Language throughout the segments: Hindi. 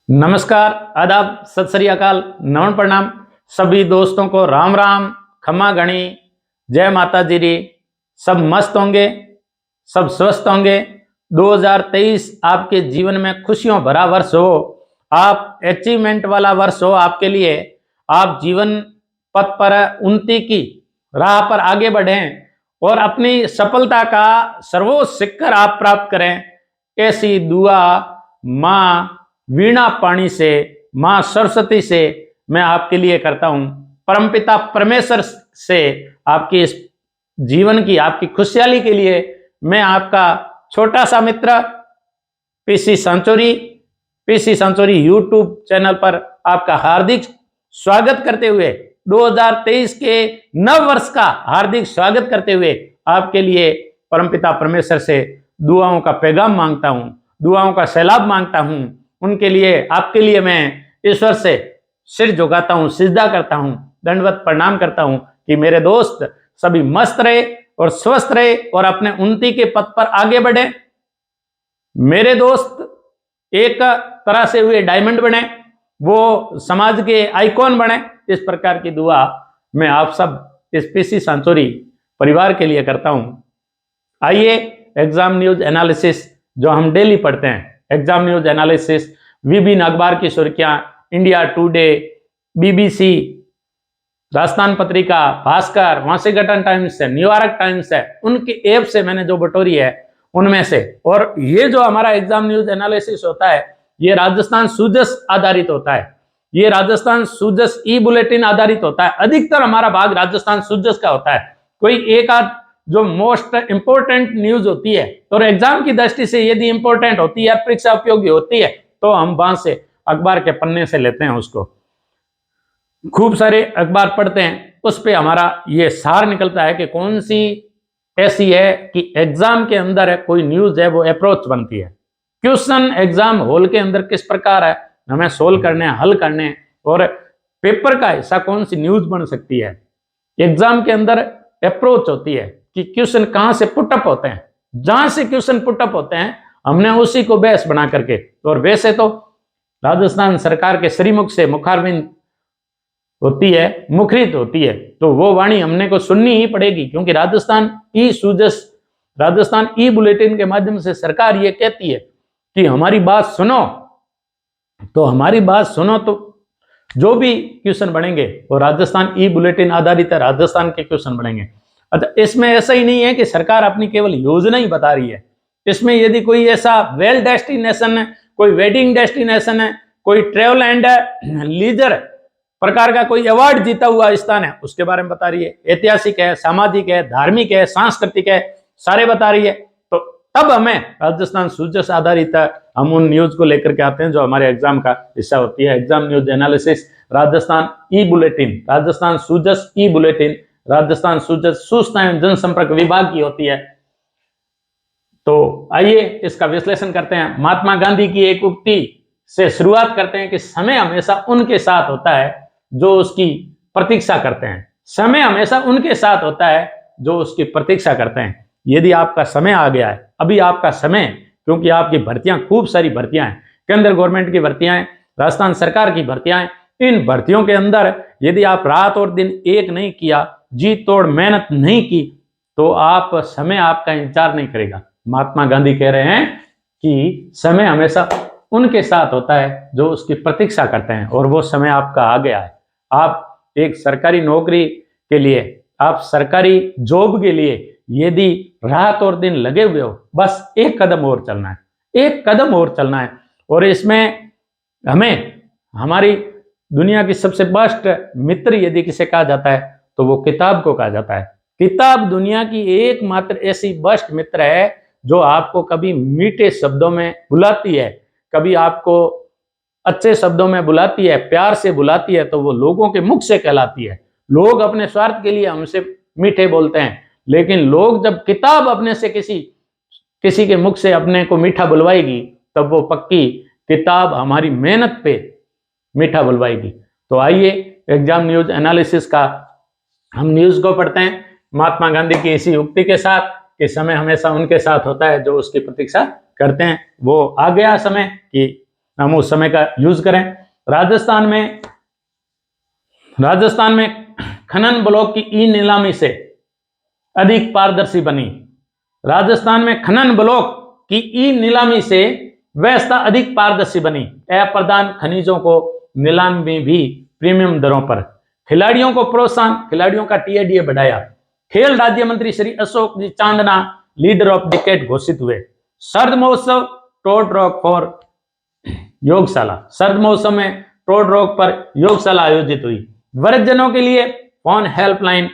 नमस्कार, आदाब, सत श्री अकाल, नमन प्रणाम। सभी दोस्तों को राम राम, खम्मा गणी, जय माता जी री। सब मस्त होंगे, सब स्वस्थ होंगे। 2023 आपके जीवन में खुशियों भरा वर्ष हो, आप अचीवमेंट वाला वर्ष हो आपके लिए। आप जीवन पथ पर उन्नति की राह पर आगे बढ़ें और अपनी सफलता का सर्वोच्च शिखर आप प्राप्त करें। ऐसी दुआ माँ वीणा पाणी से, माँ सरस्वती से मैं आपके लिए करता हूं। परमपिता परमेश्वर से आपकी इस जीवन की, आपकी खुशहाली के लिए मैं आपका छोटा सा मित्र पीसी सांचोरी यूट्यूब चैनल पर आपका हार्दिक स्वागत करते हुए 2023 के नव वर्ष का हार्दिक स्वागत करते हुए आपके लिए परमपिता परमेश्वर से दुआओं का पैगाम मांगता हूं, दुआओं का सैलाब मांगता हूं। उनके लिए, आपके लिए मैं ईश्वर से सिर झुकाता हूं, सिजदा करता हूं, दंडवत प्रणाम करता हूं कि मेरे दोस्त सभी मस्त रहे और स्वस्थ रहे और अपने उन्नति के पथ पर आगे बढ़े। मेरे दोस्त एक तरह से हुए डायमंड बने, वो समाज के आइकॉन बने। इस प्रकार की दुआ मैं आप सब इस पीसी सांचोरी परिवार के लिए करता हूं। आइए, एग्जाम न्यूज एनालिसिस जो हम डेली पढ़ते हैं, एग्जाम न्यूज एनालिसिस, विभिन्न अखबार की सुर्खियां, India today, BBC, Rajasthan Patrika, Bhaskar, Washington times है, न्यूयॉर्क टाइम्स है, उनकी ऐप से मैंने जो बटोरी है उनमें से। और ये जो हमारा एग्जाम न्यूज एनालिसिस होता है, ये राजस्थान सूजस आधारित होता है, ये राजस्थान सूजस ई बुलेटिन आधारित होता है। अधिकतर हमारा भाग राजस्थान सूजस का होता है। कोई एक आध जो मोस्ट इंपोर्टेंट न्यूज होती है और एग्जाम की दृष्टि से यदि इंपोर्टेंट होती है, परीक्षा उपयोगी होती है, तो हम वहां से अखबार के पन्ने से लेते हैं उसको। खूब सारे अखबार पढ़ते हैं, उस पे हमारा ये सार निकलता है कि कौन सी ऐसी है कि एग्जाम के अंदर कोई न्यूज है वो अप्रोच बनती है। क्वेश्चन एग्जाम हॉल के अंदर किस प्रकार है, हमें सोल्व करने, हल करने, और पेपर का हिस्सा कौन सी न्यूज बन सकती है। एग्जाम के अंदर अप्रोच होती है कि क्वेश्चन कहां से पुटअप होते हैं, जहां से क्वेश्चन पुटअप होते हैं हमने उसी को बेस बना करके। और वैसे तो राजस्थान सरकार के श्रीमुख से मुखारबिंद होती है, मुखरित होती है, तो वो वाणी हमने को सुननी ही पड़ेगी, क्योंकि राजस्थान ई सूजस, राजस्थान ई बुलेटिन के माध्यम से सरकार ये कहती है कि हमारी बात सुनो। तो हमारी बात सुनो तो जो भी क्वेश्चन बनेंगे वो राजस्थान ई बुलेटिन आधारित है, राजस्थान के क्वेश्चन बनेंगे। इसमें ऐसा ही नहीं है कि सरकार अपनी केवल योजना ही बता रही है। इसमें यदि कोई ऐसा वेल डेस्टिनेशन है, कोई वेडिंग डेस्टिनेशन है, कोई ट्रेवल एंड लीजर प्रकार का कोई अवार्ड जीता हुआ स्थान है, उसके बारे में बता रही है। ऐतिहासिक है, सामाजिक है, धार्मिक है, सांस्कृतिक है, सारे बता रही है। तो तब हमें राजस्थान सूजस आधारित हम उन न्यूज को लेकर के आते हैं जो हमारे एग्जाम का हिस्सा होती है। एग्जाम न्यूज एनालिसिस, राजस्थान ई बुलेटिन, राजस्थान सूजस ई बुलेटिन, राजस्थान सूजस सूचना एवं जनसंपर्क विभाग की होती है। तो आइए इसका विश्लेषण करते हैं। महात्मा गांधी की एक उक्ति से शुरुआत करते हैं कि समय हमेशा उनके साथ होता है जो उसकी प्रतीक्षा करते हैं। समय हमेशा उनके साथ होता है जो उसकी प्रतीक्षा करते हैं। यदि आपका समय आ गया है, अभी आपका समय, क्योंकि आपकी भर्तियां, खूब सारी भर्तियां हैं, केंद्र गवर्नमेंट की भर्तियां हैं, राजस्थान सरकार की भर्तियां हैं। इन भर्तियों के अंदर यदि आप रात और दिन एक नहीं किया, जी तोड़ मेहनत नहीं की, तो आप समय आपका इंतजार नहीं करेगा। महात्मा गांधी कह रहे हैं कि समय हमेशा उनके साथ होता है जो उसकी प्रतीक्षा करते हैं, और वो समय आपका आ गया है। आप एक सरकारी नौकरी के लिए, आप सरकारी जॉब के लिए यदि रात और दिन लगे हुए हो, बस एक कदम और चलना है, एक कदम और चलना है। और इसमें हमें हमारी दुनिया की सबसे बेस्ट मित्र यदि किसे कहा जाता है तो वो किताब को कहा जाता है। किताब दुनिया की एकमात्र ऐसी बेस्ट मित्र है जो आपको कभी मीठे शब्दों में बुलाती है, कभी आपको अच्छे शब्दों में बुलाती है, प्यार से बुलाती है, तो वो लोगों के मुख से कहलाती है। लोग अपने स्वार्थ के लिए हमसे मीठे बोलते हैं, लेकिन लोग जब किताब अपने से किसी के मुख से अपने को मीठा बुलवाएगी, तब वो पक्की किताब हमारी मेहनत पे मीठा बुलवाएगी। तो आइए एग्जाम न्यूज एनालिसिस का हम न्यूज को पढ़ते हैं महात्मा गांधी की इसी उक्ति के साथ कि समय हमेशा उनके साथ होता है जो उसकी प्रतीक्षा करते हैं। वो आ गया समय कि हम उस समय का यूज करें। राजस्थान में खनन ब्लॉक की ई नीलामी से अधिक पारदर्शी बनी। राजस्थान में खनन ब्लॉक की ई नीलामी से व्यवस्था अधिक पारदर्शी बनी। अप्रदान खनिजों को नीलामी भी प्रीमियम दरों पर। खिलाड़ियों को प्रोत्साहन, खिलाड़ियों का टीएडीए बढ़ाया। खेल राज्य मंत्री श्री अशोक जी चांदना लीडर ऑफ डिकेड घोषित हुए। Sharad Mahotsav toad rock for योगशाला। Sharad Mahotsav में टोड रॉक पर योगशाला आयोजित हुई। वृद्धजनों के लिए फोन हेल्पलाइन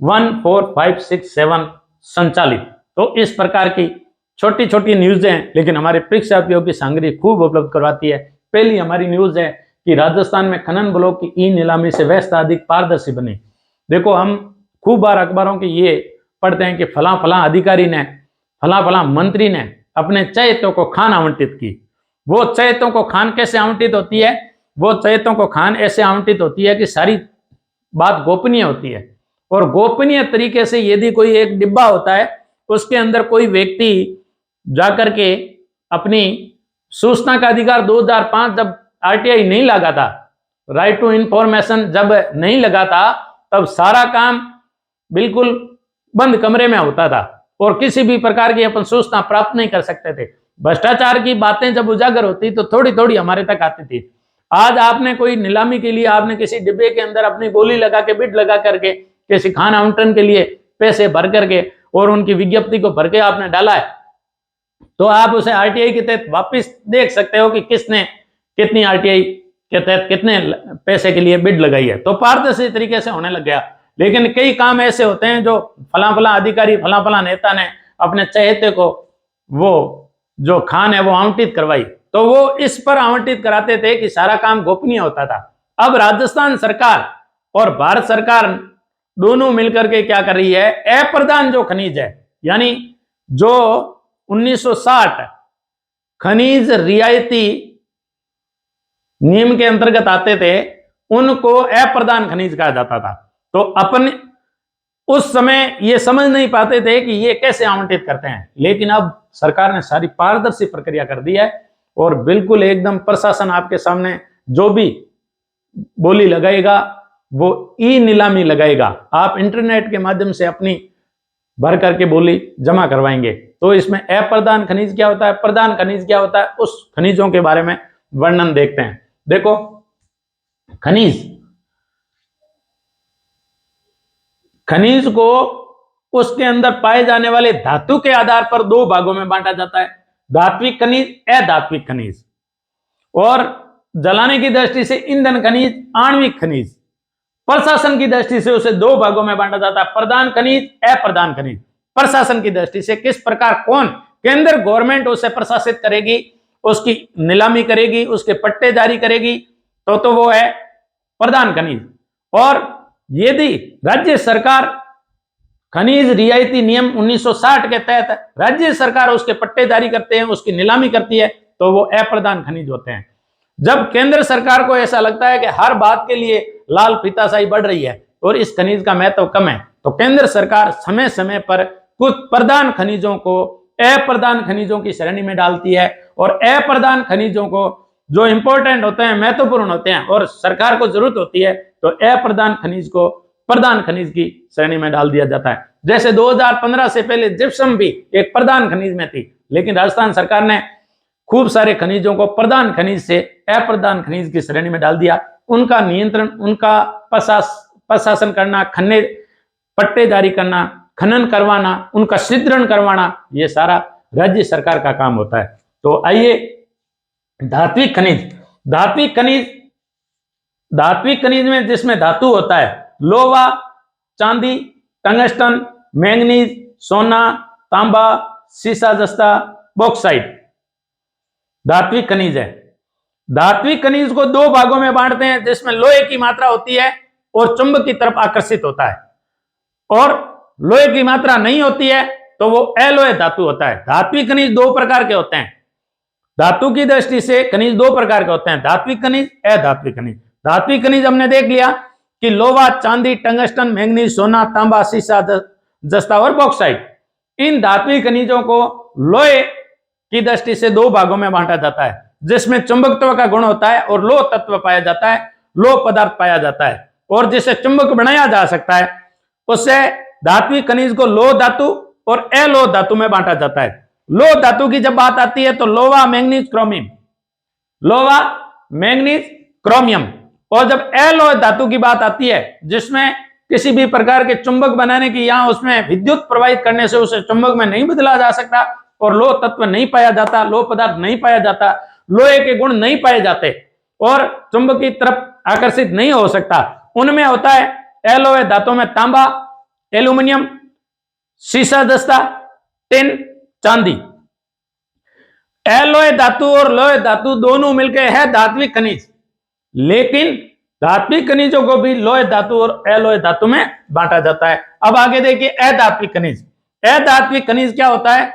14567 संचालित। तो इस प्रकार की छोटी छोटी न्यूज हैं, लेकिन हमारे परीक्षा उपयोगी सामग्री खूब उपलब्ध करवाती है। पहली हमारी न्यूज है कि राजस्थान में खनन ब्लॉक की ई नीलामी से व्यवस्था अधिक पारदर्शी बनी। देखो, हम खूब बार अखबारों के ये पढ़ते हैं कि फला फला अधिकारी ने, फला फला मंत्री ने अपने चहेतों को खान आवंटित की। वो चहेतों को खान कैसे आवंटित होती है? वो चहेतों को खान ऐसे आवंटित होती है कि सारी बात गोपनीय होती है, और गोपनीय तरीके से यदि कोई एक डिब्बा होता है, उसके अंदर कोई व्यक्ति जाकर के अपनी सूचना का अधिकार 2005 जब आरटीआई नहीं लगा था, राइट टू इंफॉर्मेशन जब नहीं लगा था, तब सारा काम बिल्कुल बंद कमरे में होता था और किसी भी प्रकार की अपन सूचना प्राप्त नहीं कर सकते थे। भ्रष्टाचार की बातें जब उजागर होती तो थोड़ी थोड़ी हमारे तक आती थी। आज आपने कोई नीलामी के लिए आपने किसी डिब्बे के अंदर अपनी गोली लगा के, बिड लगा करके, किसी खान आवंटन के लिए पैसे भर करके और उनकी विज्ञप्ति को भर के आपने डाला है, तो आप उसे आरटीआई के तहत वापस देख सकते हो कि किसने कितनी आरटीआई के तहत कितने पैसे के लिए बिड लगाई है। तो पारदर्शी तरीके से होने लग गया। लेकिन कई काम ऐसे होते हैं जो फला फला अधिकारी, फला फला नेता ने अपने चहेते को वो जो खान है वो आवंटित करवाई, तो वो इस पर आवंटित कराते थे कि सारा काम गोपनीय होता था। अब राजस्थान सरकार और भारत सरकार दोनों मिलकर के क्या कर रही है? अप्रदान जो खनिज है, यानी जो 1960 खनिज रियायती नियम के अंतर्गत आते थे, उनको अप्रदान खनिज कहा जाता था। तो अपन उस समय ये समझ नहीं पाते थे कि ये कैसे आवंटित करते हैं, लेकिन अब सरकार ने सारी पारदर्शी प्रक्रिया कर दी है और बिल्कुल एकदम प्रशासन आपके सामने जो भी बोली लगाएगा वो ई नीलामी लगाएगा। आप इंटरनेट के माध्यम से अपनी भर करके बोली जमा करवाएंगे। तो इसमें अप्रदान खनिज क्या होता है, प्रदान खनिज क्या होता है, उस खनिजों के बारे में वर्णन देखते हैं। देखो, खनिज को उसके अंदर पाए जाने वाले धातु के आधार पर दो भागों में बांटा जाता है, धात्विक खनिज, अधात्विक खनिज। और जलाने की दृष्टि से ईंधन खनिज, आणविक खनिज। प्रशासन की दृष्टि से उसे दो भागों में बांटा जाता है, प्रदान खनिज, अप्रदान खनिज। प्रशासन की दृष्टि से किस प्रकार कौन केंद्र गवर्नमेंट उसे प्रशासित करेगी, उसकी नीलामी करेगी, उसके पट्टे जारी करेगी, तो वो है प्रदान खनिज। और यदि राज्य सरकार खनिज रियायती नियम 1960 के तहत राज्य सरकार उसके पट्टे जारी करते हैं, उसकी नीलामी करती है, तो वो अप्रदान खनिज होते हैं। जब केंद्र सरकार को ऐसा लगता है कि हर बात के लिए लाल फीताशाही बढ़ रही है और इस खनिज का महत्व कम है, तो केंद्र सरकार समय समय पर कुछ प्रदान खनिजों को अप्रदान खनिजों की श्रेणी में डालती है, और अप्रदान खनिजों को जो इंपॉर्टेंट होते हैं, महत्वपूर्ण होते हैं और सरकार को जरूरत होती है, तो अप्रदान खनिज को प्रदान खनिज की श्रेणी में डाल दिया जाता है। जैसे 2015 से पहले जिप्सम भी एक प्रदान खनिज में थी, लेकिन राजस्थान सरकार ने खूब सारे खनिजों को प्रदान खनिज से अप्रदान खनिज की श्रेणी में डाल दिया। उनका नियंत्रण, उनका प्रशासन करना, खनिज पट्टे जारी करना, खनन करवाना, उनका छिद्रण करवाना, ये सारा राज्य सरकार का काम होता है। तो आइए धात्विक खनिज में जिसमें धातु होता है लोहा, चांदी, टंगस्टन, मैंगनीज, सोना, तांबा, सीसा जस्ता, बॉक्साइट धात्विक खनिज है। धात्विक खनिज को दो भागों में बांटते हैं, जिसमें लोहे की मात्रा होती है और चुंबक की तरफ आकर्षित होता है, और लोहे की मात्रा नहीं होती है तो वो अलोह धातु होता है। धात्विक खनिज दो प्रकार के होते हैं। धातु की दृष्टि से खनिज दो प्रकार के होते हैं, धात्विक खनिज, अधात्विक खनिज। धात्विक खनिज हमने देख लिया कि लोहा, चांदी, टंगस्टन, मैंगनीज, सोना, तांबा, सीसा जस्ता और बॉक्साइट। इन धात्विक खनिजों को लोहे की दृष्टि से दो भागों में बांटा जाता है, जिसमें चुंबकत्व का गुण होता है और लौह तत्व पाया जाता है, लौह पदार्थ पाया जाता है, और जिसे चुंबक बनाया जा सकता है, उससे धात्विक खनिज को लौह धातु और अलोह धातु में बांटा जाता है। लौह धातु की जब बात आती है तो लोहा, मैंगनीज, क्रोमियम, लोहा, मैंगनीज, क्रोमियम। और जब अलोह धातु की बात आती है जिसमें किसी भी प्रकार के चुंबक बनाने की या उसमें विद्युत प्रवाहित करने से उसे चुंबक में नहीं बदला जा सकता और लौह तत्व नहीं पाया जाता, लौह पदार्थ नहीं पाया जाता, लोहे के गुण नहीं पाए जाते और चुंबक की तरफ आकर्षित नहीं हो सकता, उनमें होता है अलोह धातु में तांबा, एल्यूमिनियम, सीसा दस्ता, टिन, चांदी। अलोह धातु और लोह धातु दोनों मिलकर है धात्विक खनिज, लेकिन धात्विक खनिजों को भी लोह धातु और अलोह धातु में बांटा जाता है। अब आगे देखिए अधात्विक खनिज। अधात्विक खनिज क्या होता है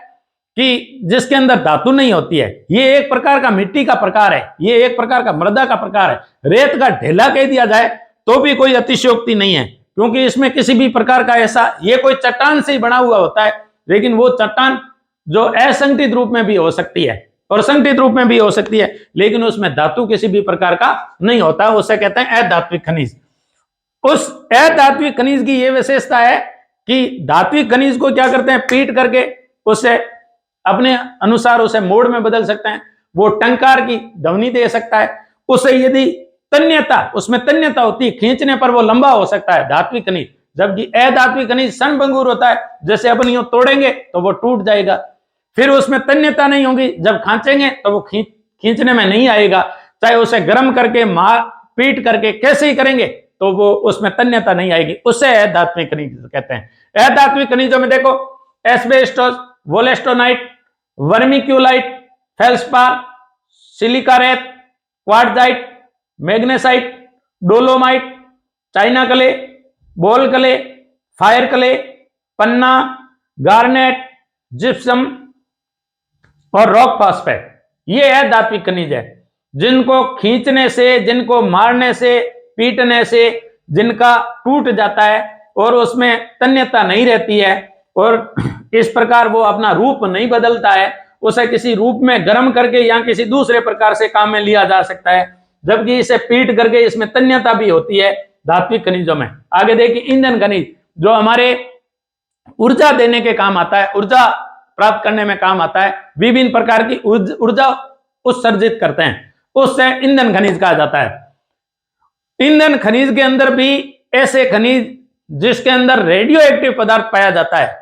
कि जिसके अंदर धातु नहीं होती है, ये एक प्रकार का मिट्टी का प्रकार है, ये एक प्रकार का मृदा का प्रकार है। रेत का ढेला कह दिया जाए तो भी कोई अतिशयोक्ति नहीं है, क्योंकि इसमें किसी भी प्रकार का ऐसा, ये कोई चट्टान से ही बना हुआ होता है, लेकिन वो चट्टान जो असंगठित रूप में भी हो सकती है और संगठित रूप में भी हो सकती है, लेकिन उसमें धातु किसी भी प्रकार का नहीं होता, उसे कहते हैं अधात्विक खनिज। उस अधात्विक खनिज की यह विशेषता है कि धात्विक खनिज को क्या करते हैं, पीट करके उसे अपने अनुसार उसे मोड़ में बदल सकते हैं, वो टंकार की ध्वनि दे सकता है, उसे यदि तन्यता, उसमें तन्यता होती है, खींचने पर वो लंबा हो सकता है धात्विक खनिज। जबकि अधात्विक खनिज क्षणभंगुर होता है, जैसे अपन यूं तोड़ेंगे तो वो टूट जाएगा, फिर उसमें तन्यता नहीं होगी, जब खांचेंगे तो वो खींचने में नहीं आएगा, चाहे उसे गर्म करके मार पीट करके कैसे ही करेंगे तो वो उसमें तन्यता नहीं आएगी, उसे अधात्विक खनिज कहते हैं। अधात्विक खनिजों में देखो asbestos, wollastonite, vermiculite, feldspar, silica रेत, क्वार्टजाइट, मैग्नेसाइट, डोलोमाइट, चाइना कले, बोल कले, फायर कले, पन्ना, गार्नेट, जिप्सम और रॉक फॉस्फेट, ये है धात्विक खनिज है, जिनको खींचने से, जिनको मारने से, पीटने से जिनका टूट जाता है और उसमें तन्यता नहीं रहती है और इस प्रकार वो अपना रूप नहीं बदलता है, उसे किसी रूप में गर्म करके या किसी दूसरे प्रकार से काम में लिया जा सकता है, जबकि इसे पीट करके इसमें तन्यता भी होती है धात्विक खनिजों में। आगे देखिए ईंधन खनिज, जो हमारे ऊर्जा देने के काम आता है, ऊर्जा प्राप्त करने में काम आता है, विभिन्न प्रकार की ऊर्जा उत्सर्जित करते हैं, उससे ईंधन खनिज कहा जाता है। ईंधन खनिज के अंदर भी ऐसे खनिज जिसके अंदर रेडियो एक्टिव पदार्थ पाया जाता है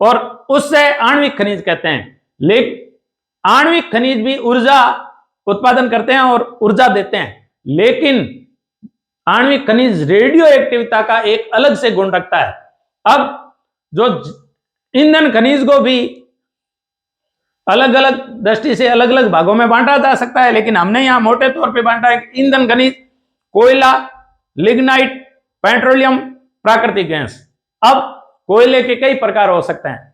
और उससे आणविक खनिज कहते हैं। लेकिन आणविक खनिज भी ऊर्जा उत्पादन करते हैं और ऊर्जा देते हैं, लेकिन आणविक खनिज रेडियो एक्टिविटी का एक अलग से गुण रखता है। अब जो ईंधन खनिज को भी अलग अलग दृष्टि से अलग अलग भागों में बांटा जा सकता है, लेकिन हमने यहां मोटे तौर पे बांटा है ईंधन खनिज, कोयला, लिग्नाइट, पेट्रोलियम, प्राकृतिक गैस। अब कोयले के कई प्रकार हो सकते हैं,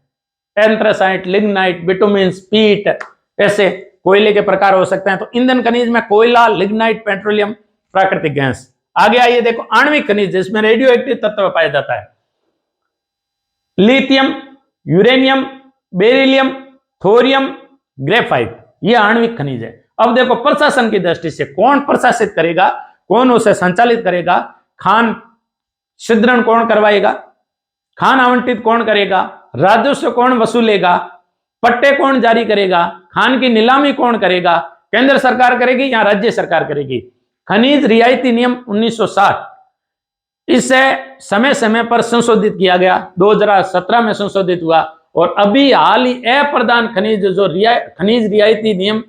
एंथ्रासाइट, लिग्नाइट, बिटुमिन, पीट, ऐसे कोयले के प्रकार हो सकते हैं। तो ईंधन खनिज में कोयला, लिग्नाइट, पेट्रोलियम, प्राकृतिक गैस। आगे आइए देखो आणविक खनिज, जिसमें रेडियो एक्टिव तत्व पाया जाता है, lithium, uranium, beryllium, thorium, graphite, ये आणविक खनिज है। अब देखो प्रशासन की दृष्टि से कौन प्रशासित करेगा, कौन उसे संचालित करेगा, खान छिद्रण कौन करवाएगा, खान आवंटित कौन करेगा, राजस्व कौन वसूलेगा, पट्टे कौन जारी करेगा, खान की नीलामी कौन करेगा, केंद्र सरकार करेगी या राज्य सरकार करेगी। खनिज रियायती नियम 1960, इसे समय समय पर संशोधित किया गया, 2017 में संशोधित हुआ और अभी हाल ही अप्रधान खनिज जो खनिज रियायती नियम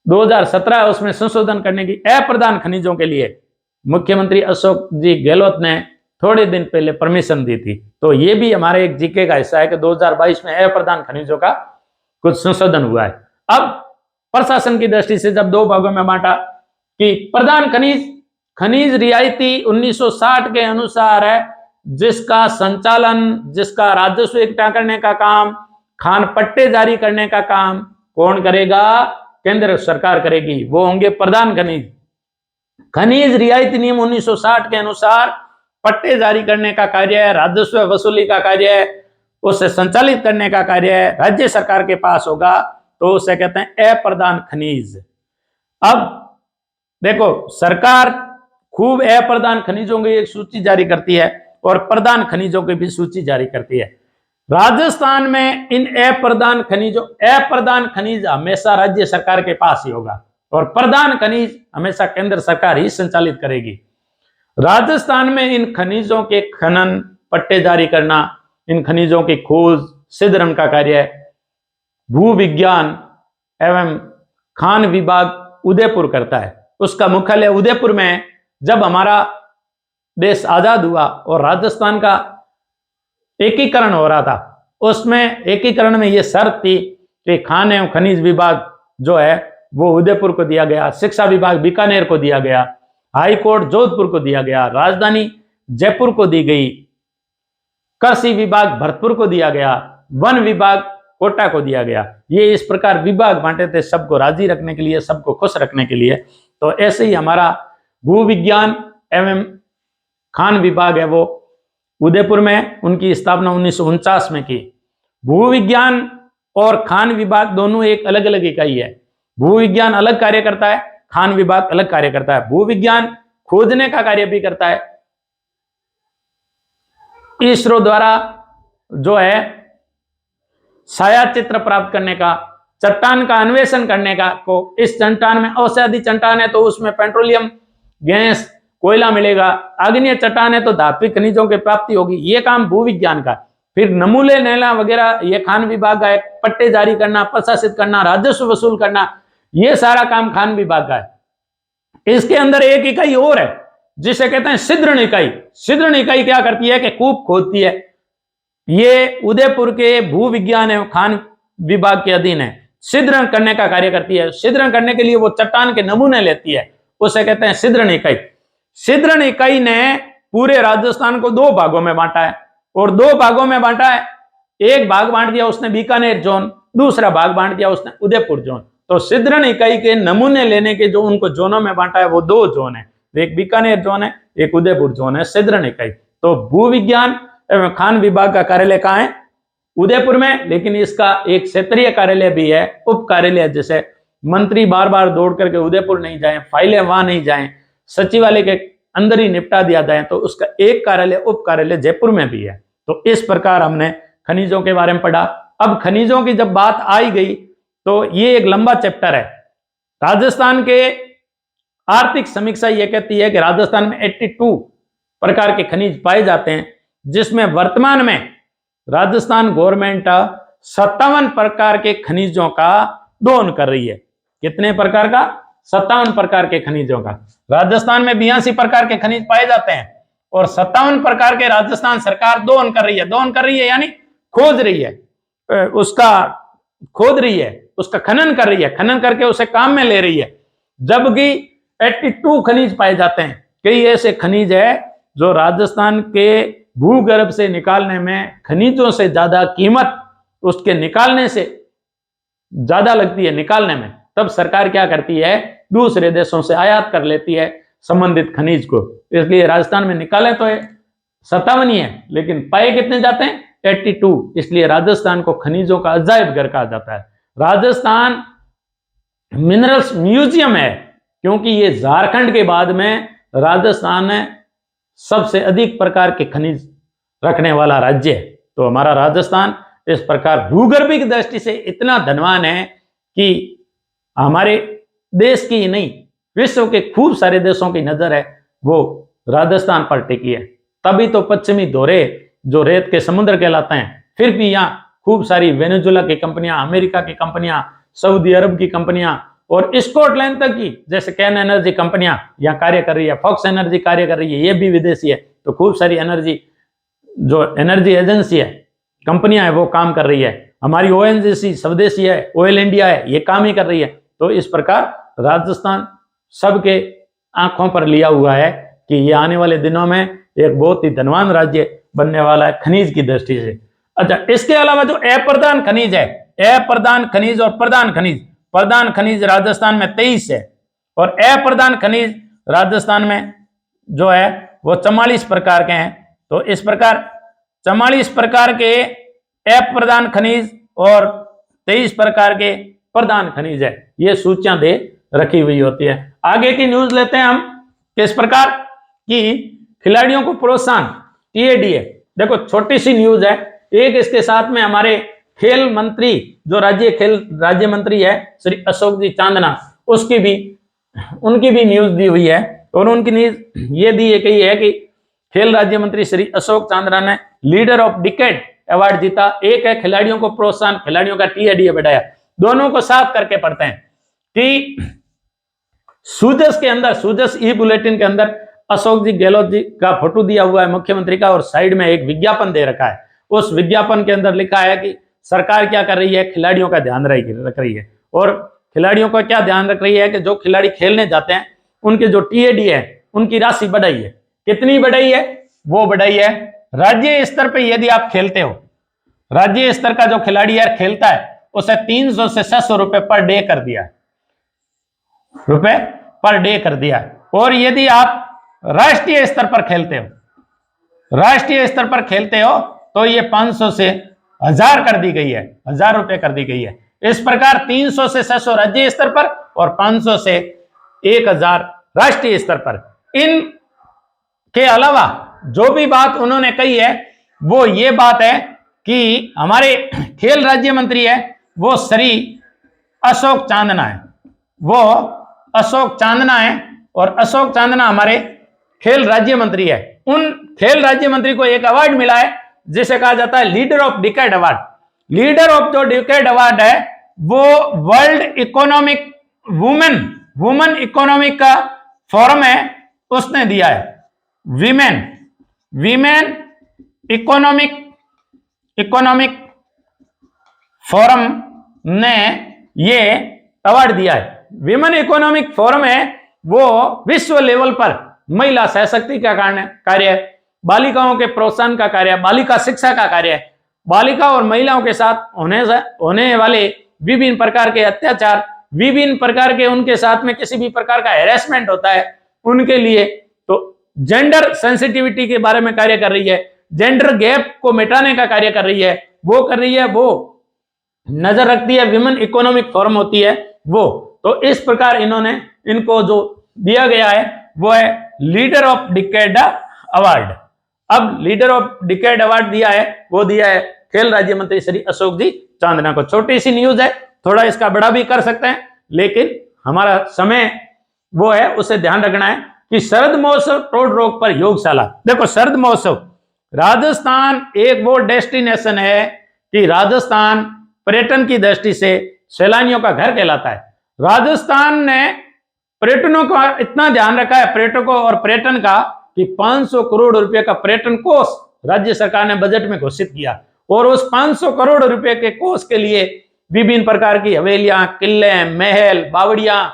2017 उसमें संशोधन करने की अप्रधान खनिजों के लिए मुख्यमंत्री अशोक जी गहलोत ने थोड़े दिन पहले परमिशन दी थी। तो ये भी हमारे एक जीके का हिस्सा है कि 2022 में अप्रधान खनिजों का कुछ संशोधन हुआ है। अब प्रशासन की दृष्टि से जब दो भागों में बांटा कि प्रधान खनिज, खनिज रियायती 1960 के अनुसार है, जिसका संचालन, जिसका राजस्व इकट्ठा करने का काम, खान पट्टे जारी करने का काम कौन करेगा, केंद्र सरकार करेगी, वो होंगे प्रधान खनिज। खनिज रियायती नियम 1960 के अनुसार पट्टे जारी करने का कार्य, राजस्व वसूली का कार्य, उसे संचालित करने का कार्य राज्य सरकार के पास होगा, तो उसे कहते हैं अप्रधान खनिज। अब देखो, सरकार खूब अप्रधान खनिजों की एक सूची जारी करती है और प्रधान खनिजों की भी सूची जारी करती है। राजस्थान में इन अप्रधान खनिज हमेशा राज्य सरकार के पास ही होगा और प्रधान खनिज हमेशा केंद्र सरकार ही संचालित करेगी। राजस्थान में इन खनिजों के खनन, पट्टे जारी करना, इन खनिजों की खोज, सिद्धरण का कार्य भू विज्ञान एवं खान विभाग उदयपुर करता है। उसका मुख्यालय उदयपुर में है। जब हमारा देश आजाद हुआ और राजस्थान का एकीकरण हो रहा था, उसमें एकीकरण में यह शर्त थी कि खान एवं खनिज विभाग जो है वो उदयपुर को दिया गया, शिक्षा विभाग बीकानेर को दिया गया, हाई कोर्ट जोधपुर को दिया गया, राजधानी जयपुर को दी गई, कृषि विभाग भरतपुर को दिया गया, वन विभाग कोटा को दिया गया। ये इस प्रकार विभाग बांटे थे सबको राजी रखने के लिए, सबको खुश रखने के लिए। तो ऐसे ही हमारा भू विज्ञान एवं खान विभाग है वो उदयपुर में, उनकी स्थापना 1949 में की। भू विज्ञान और खान विभाग दोनों एक अलग अलग इकाई है। भू विज्ञान अलग कार्य करता है, खान विभाग अलग कार्य करता है। भू विज्ञान खोजने का कार्य भी करता है, इसरो द्वारा जो है छाया चित्र प्राप्त करने का, चट्टान का अन्वेषण करने का, को इस चट्टान में औषधि चट्टान है तो उसमें पेट्रोलियम गैस कोयला मिलेगा, आग्नेय चट्टान है तो धात्विक खनिजों की प्राप्ति होगी, ये काम भू विज्ञान का। फिर नमूने लेना वगैरह ये खान विभाग का है, पट्टे जारी करना, प्रशासित करना, राजस्व वसूल करना, ये सारा काम खान विभाग का है। इसके अंदर एक इकाई और है जिसे कहते हैं सिद्धरण इकाई। सिद्धरण इकाई क्या करती है कि कूप खोदती है। ये उदयपुर के भू विज्ञान एवं खान विभाग के अधीन है, सिद्धरण करने का कार्य करती है। सिद्धरण करने के लिए वो चट्टान के नमूने लेती है, उसे कहते हैं सिद्धरण इकाई। सिद्धरण इकाई ने पूरे राजस्थान को दो भागों में बांटा है और दो भागों में बांटा है। एक भाग बांट दिया उसने बीकानेर जोन, दूसरा भाग बांट दिया उसने उदयपुर जोन। तो सिद्धरण इकाई के नमूने लेने के जो उनको जोनों में बांटा है वो दो जोन है, एक बीकानेर जोन है, एक उदयपुर जोन है। सिद्धरण इकाई तो भू विज्ञान एवं खान विभाग का कार्यालय कहाँ है? उदयपुर में, लेकिन इसका एक क्षेत्रीय कार्यालय भी है, उप कार्यालय, जैसे मंत्री बार बार दौड़ करके उदयपुर नहीं जाएं, फाइलें वहां नहीं जाएं, सचिवालय के अंदर ही निपटा दिया जाए, तो उसका एक कार्यालय, उप कार्यालय जयपुर में भी है। तो इस प्रकार हमने खनिजों के बारे में पढ़ा। अब खनिजों की जब बात आई गई तो ये एक लंबा चैप्टर है। राजस्थान के आर्थिक समीक्षा ये कहती है कि राजस्थान में 82 प्रकार के खनिज पाए जाते हैं, जिसमें वर्तमान में राजस्थान गवर्नमेंट 57 प्रकार के खनिजों का दोहन कर रही है। कितने प्रकार का? 57 प्रकार के खनिजों का। राजस्थान में 82 प्रकार के खनिज पाए जाते हैं और 57 प्रकार के राजस्थान सरकार दोहन कर रही है। दोहन कर रही है यानी खोज रही है, उसका खोद रही है, उसका खनन कर रही है, खनन करके उसे काम में ले रही है। जबकि 82 खनिज पाए जाते हैं। कई ऐसे खनिज है जो राजस्थान के भूगर्भ से निकालने में खनिजों से ज्यादा कीमत उसके निकालने से ज्यादा लगती है निकालने में, तब सरकार क्या करती है? दूसरे देशों से आयात कर लेती है संबंधित खनिज को। इसलिए राजस्थान में निकाले तो 57 ही है, लेकिन पाए कितने जाते हैं? 82। इसलिए राजस्थान को खनिजों का अजायब घर कहा जाता है। राजस्थान मिनरल्स म्यूजियम है, क्योंकि ये झारखंड के बाद में राजस्थान में सबसे अधिक प्रकार के खनिज रखने वाला राज्य है। तो हमारा राजस्थान इस प्रकार भूगर्भिक दृष्टि से इतना धनवान है कि हमारे देश की ही नहीं, विश्व के खूब सारे देशों की नजर है वो राजस्थान पर टिकी है। तभी तो पश्चिमी धोरे जो रेत के समुद्र कहलाते हैं, फिर भी यहाँ खूब सारी वेनेजुला की कंपनियां, अमेरिका की कंपनियां, सऊदी अरब की कंपनियां और स्कॉटलैंड तक की जैसे कैन एनर्जी कंपनियां यहाँ कार्य कर रही है, फॉक्स एनर्जी कार्य कर रही है, ये भी विदेशी है। तो खूब सारी एनर्जी जो एनर्जी एजेंसी है, कंपनियां है, वो काम कर रही है। हमारी ओएनजीसी स्वदेशी है, ऑयल इंडिया है, ये काम ही कर रही है। तो इस प्रकार राजस्थान सबके आंखों पर लिया हुआ है कि ये आने वाले दिनों में एक बहुत ही धनवान राज्य बनने वाला है खनिज की दृष्टि से। अच्छा, इसके अलावा जो अप्रधान खनिज है, अप्रधान खनिज और प्रधान खनिज, प्रधान खनिज राजस्थान में 23 है और अप्रधान खनिज राजस्थान में जो है वो 44 प्रकार के हैं। तो इस प्रकार 44 प्रकार के अप्रधान खनिज और 23 प्रकार के प्रधान खनिज है, ये सूचियां दे रखी हुई होती है। आगे की न्यूज लेते हैं हम किस प्रकार की खिलाड़ियों को प्रोत्साहन टीएडीए। देखो छोटी सी न्यूज है, एक इसके साथ में हमारे खेल मंत्री जो खेल राज्य मंत्री है श्री अशोक जी चांदना, उनकी भी न्यूज दी हुई है। और उनकी न्यूज ये दी गई है कि खेल राज्य मंत्री श्री अशोक चांदना ने लीडर ऑफ डिकेड अवार्ड जीता। एक है खिलाड़ियों को प्रोत्साहन, खिलाड़ियों का टीएडीए बढ़ाया। दोनों को साफ करके पढ़ते हैं कि सूजस के अंदर, सूजस ई बुलेटिन के अंदर अशोक जी गहलोत जी का फोटो दिया हुआ है मुख्यमंत्री का, और साइड में एक विज्ञापन दे रखा है। उस विज्ञापन के अंदर लिखा है कि सरकार क्या कर रही है, खिलाड़ियों का ध्यान रख रही है। और खिलाड़ियों का क्या ध्यान रख रही है कि जो खिलाड़ी खेलने जाते हैं उनके जो टीएडी है उनकी राशि बढ़ाई है। कितनी बढ़ाई है? वो बढ़ाई है राज्य स्तर पर यदि आप खेलते हो, राज्य स्तर का जो खिलाड़ी है खेलता है उसे 300 से 600 रुपए पर डे कर दिया है, रुपए पर डे कर दिया है। और यदि आप राष्ट्रीय स्तर पर खेलते हो, राष्ट्रीय स्तर पर खेलते हो तो ये 500 से 1000 कर दी गई है, 1000 रुपए कर दी गई है। इस प्रकार 300 से 600 राज्य स्तर पर और 500 से 1000 राष्ट्रीय स्तर पर। इन के अलावा जो भी बात उन्होंने कही है वो ये बात है कि हमारे खेल राज्य मंत्री है वो श्री अशोक चांदना है, वो अशोक चांदना है। और अशोक चांदना हमारे खेल राज्य मंत्री है। उन खेल राज्य मंत्री को एक अवार्ड मिला है जिसे कहा जाता है leader of decade award. Leader of जो डिकेड अवार्ड है वो वर्ल्ड इकोनॉमिक वुमेन इकोनॉमिक का फोरम है उसने दिया है। वीमेन इकोनॉमिक फोरम ने ये अवार्ड दिया है। विमेन इकोनॉमिक फोरम है वो विश्व लेवल पर महिला सशक्तिकरण का कार्य, बालिकाओं के प्रोत्साहन का कार्य, बालिका शिक्षा का कार्य, बालिका और महिलाओं के साथ होने वाले विभिन्न प्रकार के अत्याचार, विभिन्न प्रकार के उनके साथ में किसी भी प्रकार का हैरेसमेंट होता है उनके लिए, तो जेंडर सेंसिटिविटी के बारे में कार्य कर रही है, जेंडर गैप को मिटाने का कार्य कर रही है, वो नजर रखती है। विमेन इकोनॉमिक फोरम होती है वो। तो इस प्रकार इनको जो दिया गया है वो है लीडर ऑफ डिकेड अवार्ड। अब लीडर ऑफ डिकेड अवार्ड दिया है वो दिया है खेल राज्य मंत्री श्री अशोक जी चांदना को। छोटी सी न्यूज है, थोड़ा इसका बड़ा भी कर सकते हैं लेकिन हमारा समय वो है उसे ध्यान रखना है कि शरद महोत्सव टोड रोग पर योगशाला। देखो शरद महोत्सव, राजस्थान एक वो डेस्टिनेशन है कि राजस्थान पर्यटन की दृष्टि से सैलानियों का घर कहलाता है। राजस्थान ने पर्यटनों का इतना ध्यान रखा है, पर्यटकों और पर्यटन का, कि 500 करोड़ रुपए का पर्यटन कोष राज्य सरकार ने बजट में घोषित किया। और उस 500 करोड़ रुपए के कोष के लिए विभिन्न प्रकार की हवेलियां, किले, महल, बावड़ियां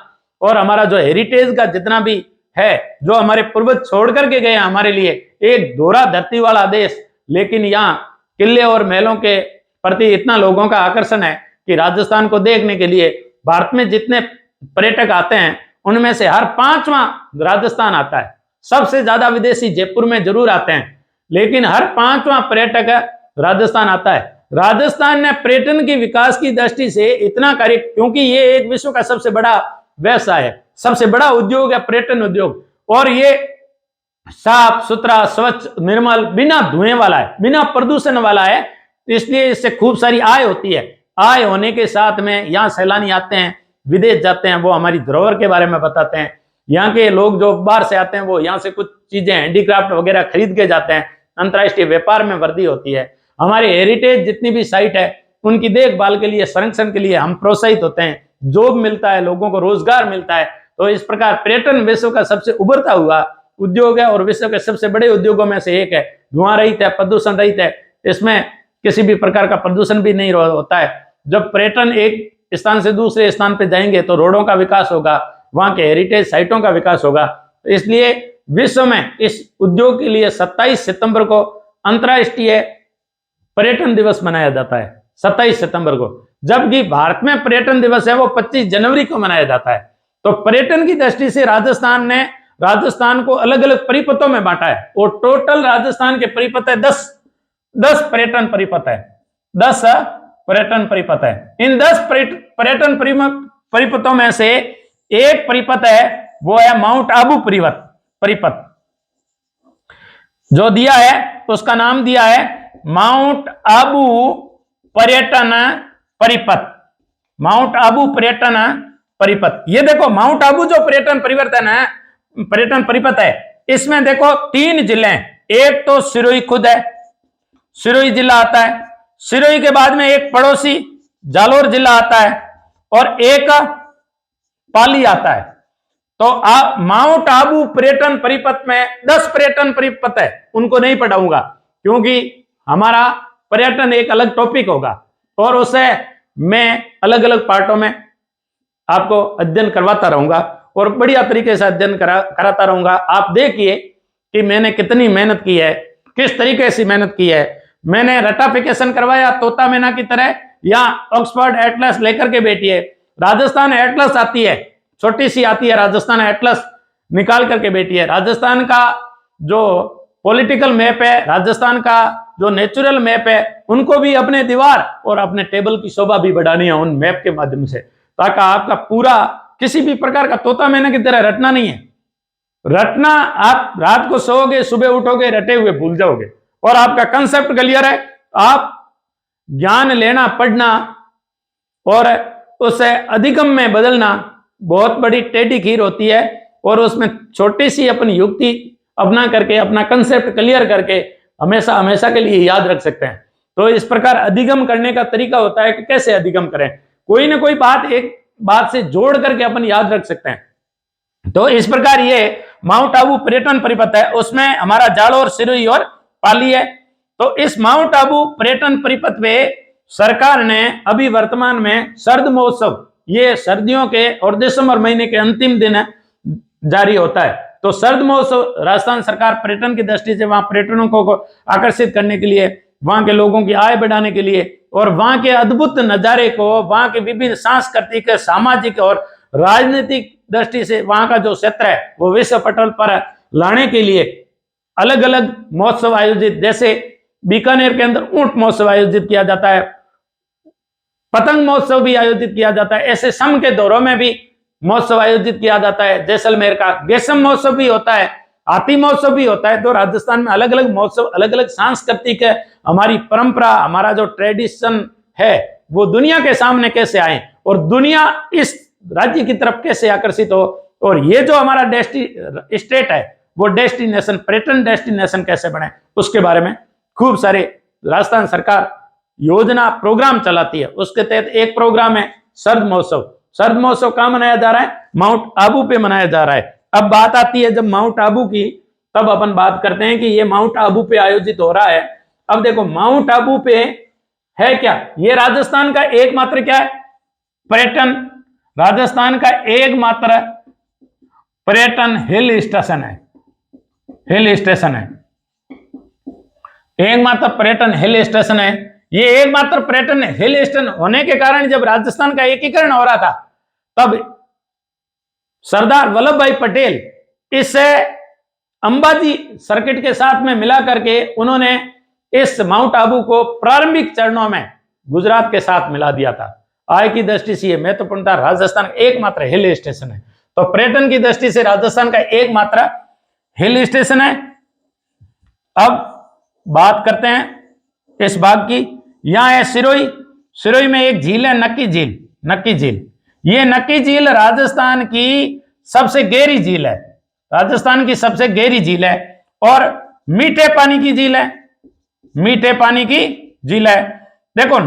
और हमारा जो हेरिटेज का जितना भी है, जो हमारे पूर्वज छोड़ करके गए हमारे लिए, एक दोहरा धरती वाला देश, लेकिन यहाँ किले और महलों के प्रति इतना लोगों का आकर्षण है कि राजस्थान को देखने के लिए भारत में जितने पर्यटक आते हैं उनमें से हर 5वां राजस्थान आता है। सबसे ज्यादा विदेशी जयपुर में जरूर आते हैं लेकिन हर 5वां पर्यटक राजस्थान आता है। राजस्थान ने पर्यटन के विकास की दृष्टि से इतना कार्य, क्योंकि ये एक विश्व का सबसे बड़ा व्यवसाय है, सबसे बड़ा उद्योग है पर्यटन उद्योग, और ये साफ सुथरा, स्वच्छ, निर्मल, बिना धुएं वाला है, बिना प्रदूषण वाला है। इसलिए इससे खूब सारी आय होती है। आय होने के साथ में यहाँ सैलानी आते हैं, विदेश जाते हैं, वो हमारी धरोहर के बारे में बताते हैं। यहाँ के लोग जो बाहर से आते हैं वो यहाँ से कुछ चीजें हैंडीक्राफ्ट वगैरह खरीद के जाते हैं। अंतर्राष्ट्रीय व्यापार में वृद्धि होती है। हमारे हेरिटेज जितनी भी साइट है उनकी देखभाल के लिए, संरक्षण के लिए हम प्रोत्साहित होते हैं, जॉब मिलता है, लोगों को रोजगार मिलता है। तो इस प्रकार पर्यटन विश्व का सबसे उभरता हुआ उद्योग है और विश्व के सबसे बड़े उद्योगों में से एक है। धुआं रहित है, प्रदूषण रहित है, इसमें किसी भी प्रकार का प्रदूषण भी नहीं होता है। जब पर्यटन एक स्थान से दूसरे स्थान पर जाएंगे तो रोडों का विकास होगा, वहां के हेरिटेज साइटों का विकास होगा। तो इसलिए विश्व में इस उद्योग के लिए 27 सितंबर को अंतर्राष्ट्रीय पर्यटन दिवस मनाया जाता है, 27 सितंबर को, जबकि भारत में पर्यटन दिवस है वो 25 जनवरी को मनाया जाता है। तो पर्यटन की दृष्टि से राजस्थान को अलग अलग परिपथों में बांटा है और टोटल राजस्थान के परिपथ है 10 पर्यटन परिपथ है, 10 पर्यटन परिपथ है। इन 10 पर्यटन परिपथों में से एक परिपथ है, वो है माउंट आबू परिपथ। जो दिया है उसका नाम दिया है माउंट आबू पर्यटन परिपथ। माउंट आबू पर्यटन परिपथ। ये देखो माउंट आबू जो पर्यटन परिपथ है, इसमें देखो 3 जिले हैं। एक तो सिरोही खुद है, सिरोही जिला आता है। सिरोही के बाद में एक पड़ोसी जालोर जिला आता है और एक पाली आता है। तो आप माउंट आबू पर्यटन परिपथ में 10 पर्यटन परिपथ है, उनको नहीं पढ़ाऊंगा क्योंकि हमारा पर्यटन एक अलग टॉपिक होगा और उसे मैं अलग अलग पार्टों में आपको अध्ययन करवाता रहूंगा और बढ़िया तरीके से अध्ययन कराता रहूंगा। आप देखिए कि मैंने कितनी मेहनत की है, किस तरीके से मेहनत की है। मैंने रटाफिकेशन करवाया तोता मैना की तरह, या ऑक्सफोर्ड एटलस लेकर के बैठिए। राजस्थान एटलस आती है, छोटी सी आती है, राजस्थान एटलस निकाल करके बैठिए। राजस्थान का जो पॉलिटिकल मैप है, राजस्थान का जो नेचुरल मैप है, उनको भी अपने दीवार और अपने टेबल की शोभा भी बढ़ानी है उन मैप के माध्यम से, ताकि आपका पूरा किसी भी प्रकार का तोता मैना की तरह रटना नहीं है। रटना, आप रात को सोओगे, सुबह उठोगे, रटे हुए भूल जाओगे और आपका कंसेप्ट क्लियर है। आप ज्ञान लेना, पढ़ना और उसे अधिगम में बदलना बहुत बड़ी टेढ़ी खीर होती है और उसमें छोटी सी अपनी युक्ति अपना करके, अपना कंसेप्ट क्लियर करके हमेशा हमेशा के लिए याद रख सकते हैं। तो इस प्रकार अधिगम करने का तरीका होता है कि कैसे अधिगम करें, कोई ना कोई बात एक बात से जोड़ करके अपन याद रख सकते हैं। तो इस प्रकार ये माउंट आबू पर्यटन परिपथ है, उसमें हमारा जालोर, सिरोही और पाली है। तो इस माउंट आबू पर्यटन परिपथ पे सरकार ने अभी वर्तमान में सर्द महोत्सव, ये सर्दियों के और दिसंबर महीने के अंतिम दिन जारी होता है। तो सर्द महोत्सव राजस्थान सरकार पर्यटन की दृष्टि से वहां पर्यटनों को आकर्षित करने के लिए, वहां के लोगों की आय बढ़ाने के लिए और वहां के अद्भुत नजारे को, वहां के विभिन्न सांस्कृतिक, सामाजिक और राजनीतिक दृष्टि से वहां का जो क्षेत्र है वो विश्व पटल पर लाने के लिए अलग अलग महोत्सव आयोजित, जैसे बीकानेर के अंदर ऊंट महोत्सव आयोजित किया जाता है, पतंग महोत्सव भी आयोजित किया जाता है। ऐसे सम के दौरों में भी महोत्सव आयोजित किया जाता है। जैसलमेर का गेसम महोत्सव भी होता है, हाथी महोत्सव भी होता है। तो राजस्थान में अलग अलग महोत्सव, अलग अलग सांस्कृतिक है, हमारी परंपरा, हमारा जो ट्रेडिशन है वो दुनिया के सामने कैसे आए और दुनिया इस राज्य की तरफ कैसे आकर्षित हो, और ये जो हमारा स्टेट है वो डेस्टिनेशन, पर्यटन डेस्टिनेशन कैसे बने, उसके बारे में खूब सारे राजस्थान सरकार योजना, प्रोग्राम चलाती है। उसके तहत एक प्रोग्राम है सर्द महोत्सव। सर्द महोत्सव कहां मनाया जा रहा है? माउंट आबू पे मनाया जा रहा है। अब बात आती है जब माउंट आबू की, तब अपन बात करते हैं कि ये माउंट आबू पे आयोजित हो रहा है। अब देखो माउंट आबू पे है क्या, ये राजस्थान का एकमात्र क्या है? पर्यटन, राजस्थान का एकमात्र पर्यटन हिल स्टेशन है। हिल स्टेशन है, एकमात्र पर्यटन हिल स्टेशन है। ये एकमात्र पर्यटन हिल स्टेशन होने के कारण जब राजस्थान का एकीकरण हो रहा था, तब सरदार वल्लभ भाई पटेल इस अंबाजी सर्किट के साथ में मिला करके उन्होंने इस माउंट आबू को प्रारंभिक चरणों में गुजरात के साथ मिला दिया था। आय की दृष्टि से यह महत्वपूर्ण था। राजस्थान एकमात्र हिल स्टेशन है, तो पर्यटन की दृष्टि से राजस्थान का एकमात्र हिल स्टेशन है। अब बात करते हैं इस भाग की। यहां है सिरोही। सिरोही में एक झील है, नक्की झील। नक्की झील, ये नक्की झील राजस्थान की सबसे गहरी झील है। राजस्थान की सबसे गहरी झील है और मीठे पानी की झील है। मीठे पानी की झील है। देखो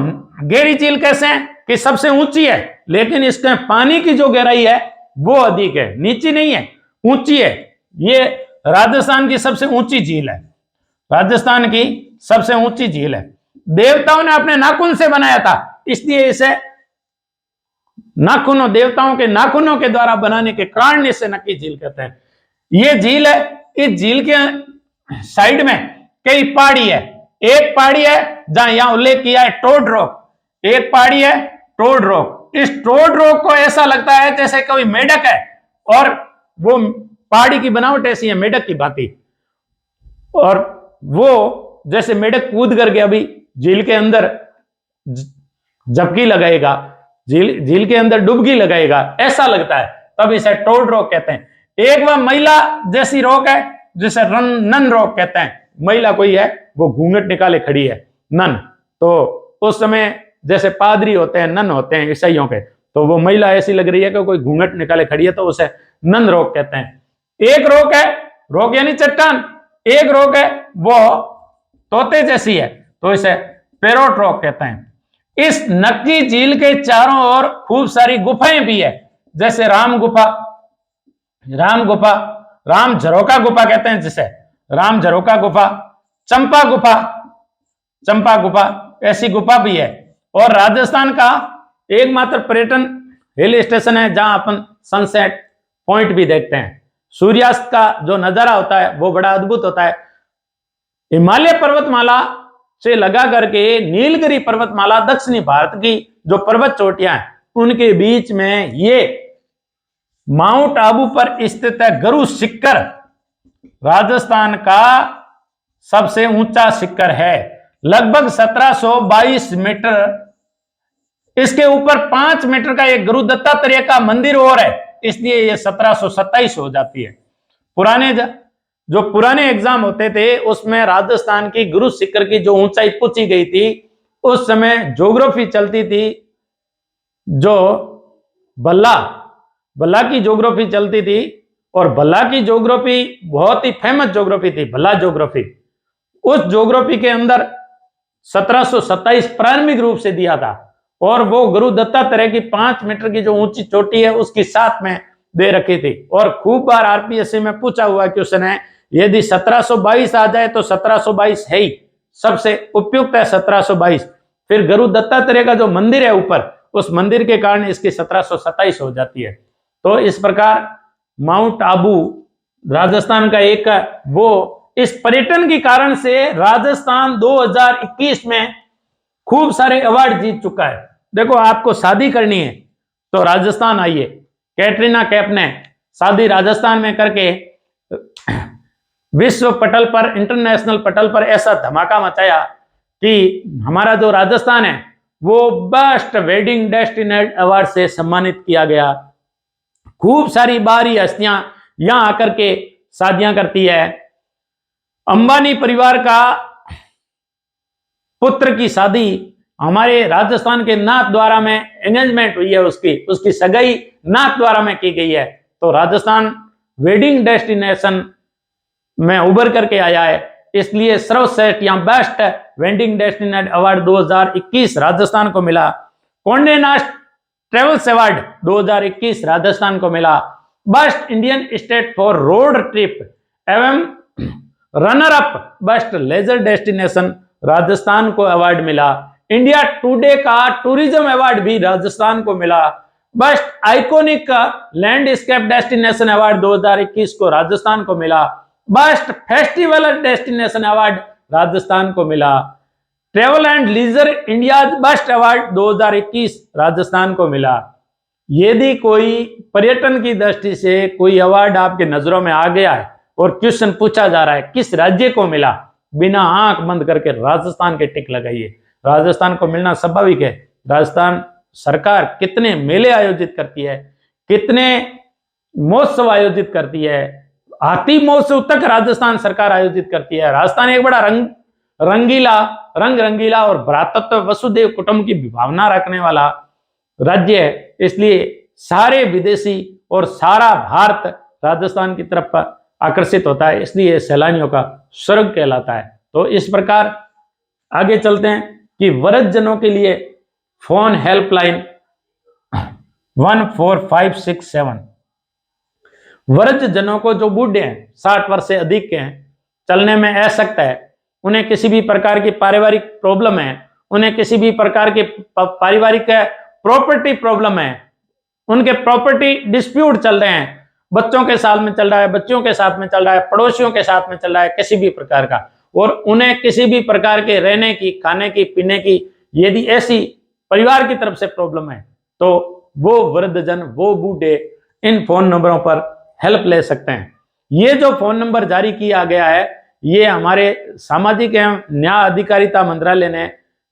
गहरी झील कैसे है कि सबसे ऊंची है, लेकिन इसके पानी की जो गहराई है वो अधिक है, नीची नहीं है, ऊंची है। ये राजस्थान की सबसे ऊंची झील है। राजस्थान की सबसे ऊंची झील है। देवताओं ने अपने नाखून से बनाया था, इसलिए इसे नाखूनों, देवताओं के नाखूनों के द्वारा बनाने के कारण इसे नक्की झील कहते हैं। ये झील है, इस झील के साइड में कई पहाड़ी है। एक पहाड़ी है जहां यहां उल्लेख किया है टोड रॉक। एक पहाड़ी है टोड रॉक। इस टोड रॉक को ऐसा लगता है जैसे कोई मेढक है, और वो पहाड़ी की बनावट ऐसी है मेढक की भांति, और वो जैसे मेढक कूद करके अभी झील के अंदर झपकी लगाएगा, झील के अंदर डुबकी लगाएगा, ऐसा लगता है। तब इसे टोड रोग कहते हैं। एक वह महिला जैसी रोग है जिसे नन रोग कहते हैं। महिला कोई है वो घूंघट निकाले खड़ी है, नन, तो उस समय जैसे पादरी होते हैं, नन होते हैं ईसाइयों के, तो वो महिला ऐसी लग रही है कि कोई घूंघट निकाले खड़ी है, तो उसे नन रोग कहते हैं। एक रोग है, रोग यानी चट्टान, एक रोग है वो तोते जैसी है, तो इसे पेरोट रोग कहते हैं। इस नक्की झील के चारों ओर खूब सारी गुफाएं भी है, जैसे राम गुफा, राम झरोका गुफा कहते हैं जिसे, राम झरोका गुफा, चंपा गुफा ऐसी गुफा भी है। और राजस्थान का एकमात्र पर्यटन हिल स्टेशन है जहां अपन सनसेट पॉइंट भी देखते हैं। सूर्यास्त का जो नजारा होता है वो बड़ा अद्भुत होता है। हिमालय पर्वतमाला से लगा करके नीलगिरी पर्वतमाला, दक्षिणी भारत की जो पर्वत चोटियां हैं, उनके बीच में ये माउंट आबू पर स्थित है गुरु शिखर, राजस्थान का सबसे ऊंचा शिखर है, लगभग 1722 मीटर। इसके ऊपर 5 मीटर का एक गुरु दत्तात्रेय का मंदिर और है, इसलिए ये 1727 हो जाती है। पुराने एग्जाम होते थे उसमें राजस्थान की गुरु शिखर की जो ऊंचाई पूछी गई थी, उस समय ज्योग्राफी चलती थी, जो भल्ला की ज्योग्राफी चलती थी, और भल्ला की ज्योग्राफी बहुत ही फेमस ज्योग्राफी थी, भल्ला ज्योग्राफी। उस ज्योग्राफी के अंदर 1727 प्रारंभिक रूप से दिया था, और वो गुरु दत्तात्रेय की 5 मीटर की जो ऊंची चोटी है उसकी साथ में दे रखी थी। और खूब बार आरपीएससी में पूछा हुआ क्वेश्चन है, यदि 1722 आ जाए तो 1722 है ही, सबसे उपयुक्त है 1722। फिर गुरु दत्तात्रेय का जो मंदिर है ऊपर, उस मंदिर के कारण इसकी 1727 हो जाती है। तो इस प्रकार माउंट आबू राजस्थान का एक वो, इस पर्यटन के कारण से राजस्थान 2021 में खूब सारे अवार्ड जीत चुका है। देखो, आपको शादी करनी है तो राजस्थान आइए। कैटरीना कैफ ने शादी राजस्थान में करके विश्व पटल पर, इंटरनेशनल पटल पर ऐसा धमाका मचाया कि हमारा जो राजस्थान है वो बेस्ट वेडिंग डेस्टिनेशन अवार्ड से सम्मानित किया गया। खूब सारी बाहरी हस्तियां यहां आकर के शादियां करती है। अंबानी परिवार का पुत्र की शादी हमारे राजस्थान के नाथ द्वारा में एंगेजमेंट हुई है, उसकी सगाई नाथ द्वारा में की गई है। तो राजस्थान वेडिंग डेस्टिनेशन में उभर करके आया है, इसलिए सर्वश्रेष्ठ या best wedding destination award 2021 Rajasthan को मिला। Conde Nast travels award 2021 Rajasthan को मिला। Best Indian state for road trip एवं runner up best leisure destination Rajasthan को अवार्ड मिला। इंडिया टुडे का टूरिज्म अवार्ड भी राजस्थान को मिला। Best iconic landscape destination award 2021 को राजस्थान को मिला। Best festival destination award Rajasthan को मिला। Travel and leisure India best award 2021 Rajasthan को मिला। यदि कोई पर्यटन की दृष्टि से कोई अवार्ड आपके नजरों में आ गया है और क्वेश्चन पूछा जा रहा है किस राज्य को मिला, बिना आंख बंद करके राजस्थान के टिक लगाइए। राजस्थान को मिलना स्वाभाविक है। राजस्थान सरकार कितने मेले आयोजित करती है, कितने महोत्सव आयोजित करती है, हाथी महोत्सव तक राजस्थान सरकार आयोजित करती है। राजस्थान एक बड़ा रंग रंगीला और भ्रातृत्व वसुदेव कुटुंब की भावना रखने वाला राज्य है, इसलिए सारे विदेशी और सारा भारत राजस्थान की तरफ आकर्षित होता है, इसलिए सैलानियों का स्वर्ग कहलाता है। तो इस प्रकार आगे चलते हैं कि वृद्ध जनों के लिए फोन हेल्पलाइन 14567। वृद्ध जनों को, जो बूढ़े हैं, 60 वर्ष से अधिक के हैं, चलने में असक्षम है, उन्हें किसी भी प्रकार की पारिवारिक प्रॉब्लम है, उन्हें किसी भी प्रकार की पारिवारिक प्रॉपर्टी प्रॉब्लम है, उनके प्रॉपर्टी डिस्प्यूट चल रहे हैं, बच्चों के साथ में चल रहा है, बच्चियों के साथ में चल रहा है, पड़ोसियों के साथ में चल रहा है, किसी भी प्रकार का, और उन्हें किसी भी प्रकार के रहने की, खाने की, पीने की यदि ऐसी परिवार की तरफ से प्रॉब्लम है, तो वो वृद्धजन, वो बूढ़े इन फोन नंबरों पर हेल्प ले सकते हैं। ये जो फोन नंबर जारी किया गया है, ये हमारे सामाजिक एवं न्याय अधिकारिता मंत्रालय ने,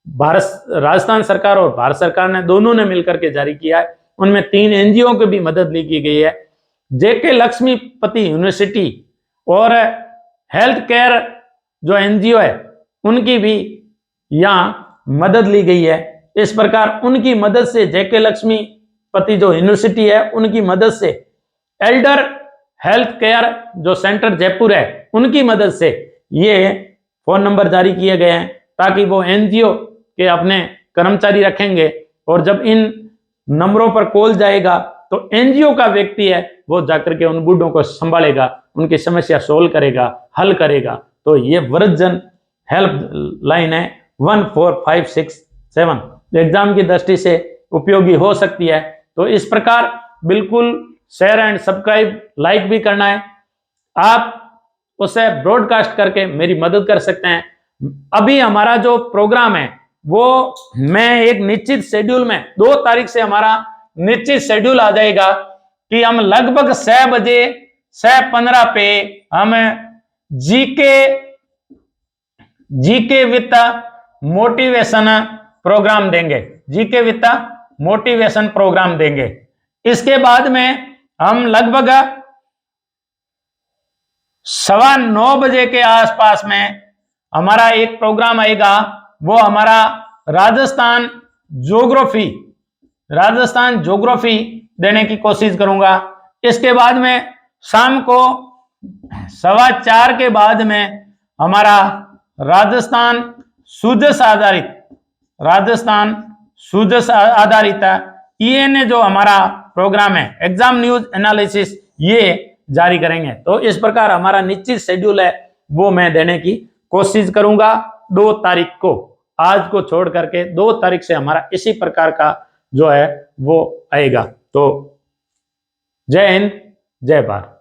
राजस्थान सरकार और भारत सरकार ने, दोनों ने मिलकर के जारी किया है। उनमें 3 एनजीओ की भी मदद ली की गई है। जेके लक्ष्मीपति यूनिवर्सिटी और हेल्थ केयर जो एनजीओ है उनकी भी यहाँ मदद ली गई है। इस प्रकार उनकी मदद से जेके लक्ष्मीपति जो यूनिवर्सिटी है उनकी मदद से, एल्डर हेल्थ केयर जो सेंटर जयपुर है उनकी मदद से ये फोन नंबर जारी किए गए हैं, ताकि वो एनजीओ के अपने कर्मचारी रखेंगे और जब इन नंबरों पर कॉल जाएगा तो एनजीओ का व्यक्ति है वो जाकर के उन बूढ़ों को संभालेगा, उनकी समस्या सोल्व करेगा, हल करेगा। तो ये वृद्धजन हेल्प लाइन है 14567, एग्जाम की दृष्टि से उपयोगी हो सकती है। तो इस प्रकार बिल्कुल शेयर एंड सब्सक्राइब, लाइक भी करना है। आप उसे ब्रॉडकास्ट करके मेरी मदद कर सकते हैं। अभी हमारा जो प्रोग्राम है वो मैं एक निश्चित शेड्यूल में 2 तारीख से हमारा निश्चित शेड्यूल आ जाएगा कि हम लगभग 6 बजे 6:15 पे हम जीके विद मोटिवेशन प्रोग्राम देंगे, जीके विद मोटिवेशन प्रोग्राम देंगे। इसके बाद में हम लगभग 9:15 बजे के आसपास में हमारा एक प्रोग्राम आएगा, वो हमारा राजस्थान ज्योग्राफी देने की कोशिश करूंगा। इसके बाद में शाम को 4:15 के बाद में हमारा राजस्थान सूजस आधारित ईएनए जो हमारा प्रोग्राम है, एग्जाम न्यूज एनालिसिस, ये जारी करेंगे। तो इस प्रकार हमारा निश्चित शेड्यूल है वो मैं देने की कोशिश करूंगा। 2 तारीख को, आज को छोड़ करके 2 तारीख से हमारा इसी प्रकार का जो है वो आएगा। तो जय हिंद, जय भारत।